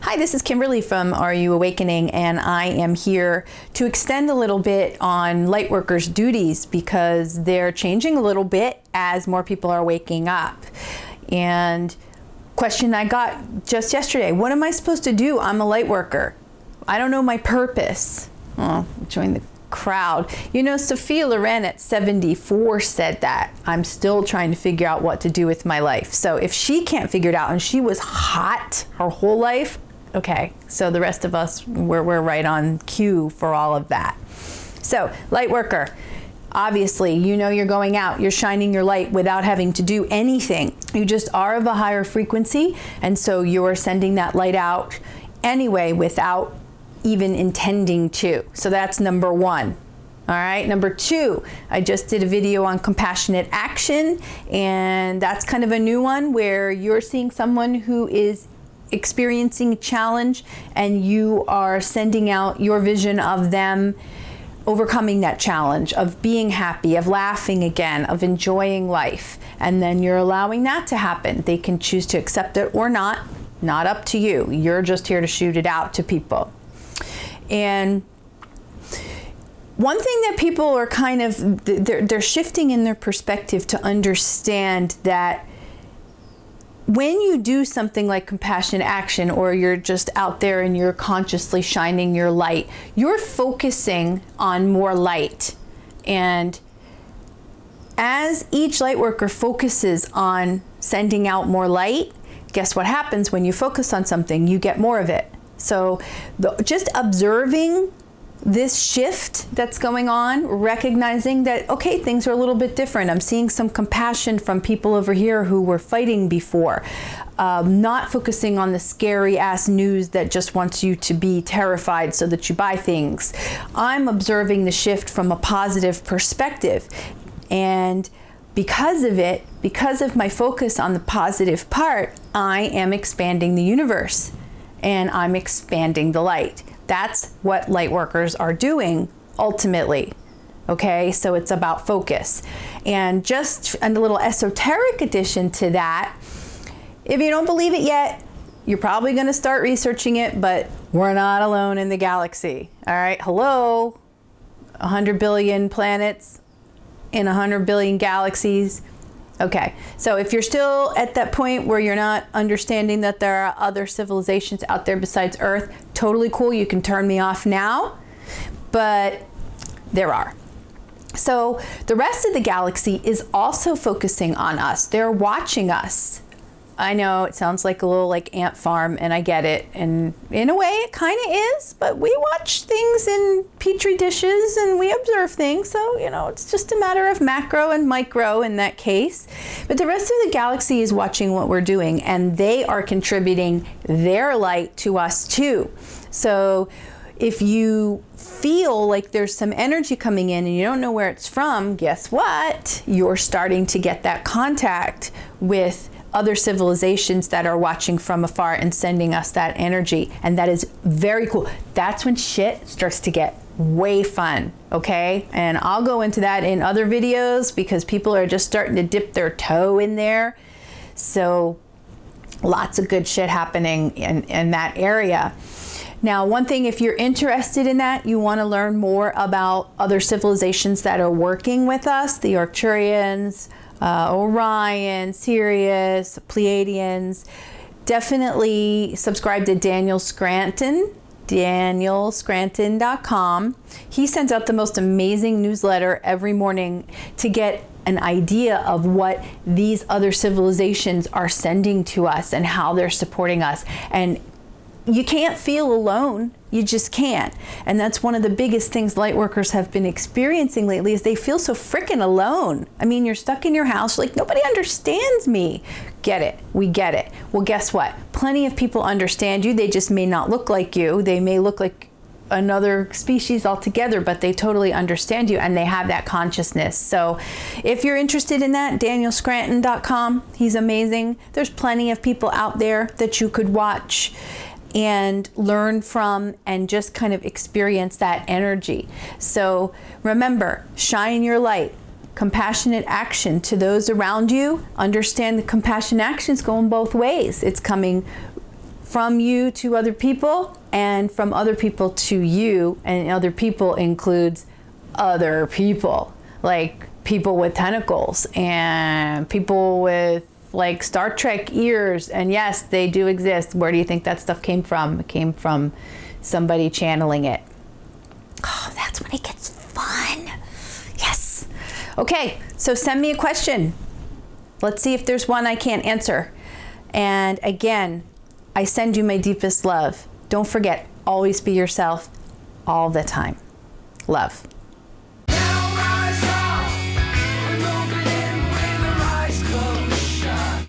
Hi, this is Kimberly from Are You Awakening, and I am here to extend a little bit on Lightworkers' duties because they're changing a little bit as more people are waking up. And question I got just yesterday, what am I supposed to do? I'm a Lightworker. I don't know my purpose. Oh, join the crowd. You know, Sophia Loren at 74 said that. I'm still trying to figure out what to do with my life. So if she can't figure it out, and she was hot her whole life, okay, so the rest of us, we're right on cue for all of that. So, Lightworker, obviously, you know you're going out, you're shining your light without having to do anything. You just are of a higher frequency, and so you're sending that light out anyway without even intending to. So that's number one. All right, number two, I just did a video on compassionate action, and that's kind of a new one where you're seeing someone who is experiencing a challenge and you are sending out your vision of them overcoming that challenge, of being happy, of laughing again, of enjoying life. And then you're allowing that to happen. They can choose to accept it or not up to you. You're just here to shoot it out to people. And one thing that people are kind of, they're shifting in their perspective to understand that when you do something like compassionate action, or you're just out there and you're consciously shining your light, you're focusing on more light. And as each light worker focuses on sending out more light, guess what happens when you focus on something? You get more of it. So just observing this shift that's going on, recognizing that, okay, things are a little bit different. I'm seeing some compassion from people over here who were fighting before, not focusing on the scary ass news that just wants you to be terrified so that you buy things. I'm observing the shift from a positive perspective. And because of it, because of my focus on the positive part, I am expanding the universe and I'm expanding the light. That's what Lightworkers are doing ultimately. Okay, so it's about focus. And just a little esoteric addition to that, if you don't believe it yet, you're probably going to start researching it, but we're not alone in the galaxy. All right, hello, 100 billion planets in 100 billion galaxies. Okay, so if you're still at that point where you're not understanding that there are other civilizations out there besides Earth, totally cool, you can turn me off now, but there are. So the rest of the galaxy is also focusing on us. They're watching us. I know it sounds like a little like ant farm, and I get it, and in a way it kind of is, but we watch things in petri dishes and we observe things, so you know, it's just a matter of macro and micro in that case. But the rest of the galaxy is watching what we're doing, and they are contributing their light to us too. So if you feel like there's some energy coming in and you don't know where it's from, guess what? You're starting to get that contact with other civilizations that are watching from afar and sending us that energy. And that is very cool. That's when shit starts to get way fun, okay? And I'll go into that in other videos because people are just starting to dip their toe in there. So lots of good shit happening in that area. Now, one thing, if you're interested in that, you want to learn more about other civilizations that are working with us, the Arcturians, Orion, Sirius, Pleiadians, definitely subscribe to Daniel Scranton, danielscranton.com. He sends out the most amazing newsletter every morning to get an idea of what these other civilizations are sending to us and how they're supporting us. And you can't feel alone. You just can't. And that's one of the biggest things Lightworkers have been experiencing lately is they feel so freaking alone. I mean, you're stuck in your house, like nobody understands me. Get it. We get it. Well, guess what? Plenty of people understand you. They just may not look like you. They may look like another species altogether, but they totally understand you and they have that consciousness. So if you're interested in that, danielscranton.com. He's amazing. There's plenty of people out there that you could watch and learn from and just kind of experience that energy. So remember, shine your light. Compassionate action to those around you. Understand the compassionate action is going both ways. It's coming from you to other people and from other people to you, and other people includes other people, like people with tentacles and people with like Star Trek ears. And yes, they do exist. Where do you think that stuff came from? It came from somebody channeling it. Oh, that's when it gets fun. Yes. Okay, so send me a question. Let's see if there's one I can't answer. And again, I send you my deepest love. Don't forget, always be yourself all the time. Love.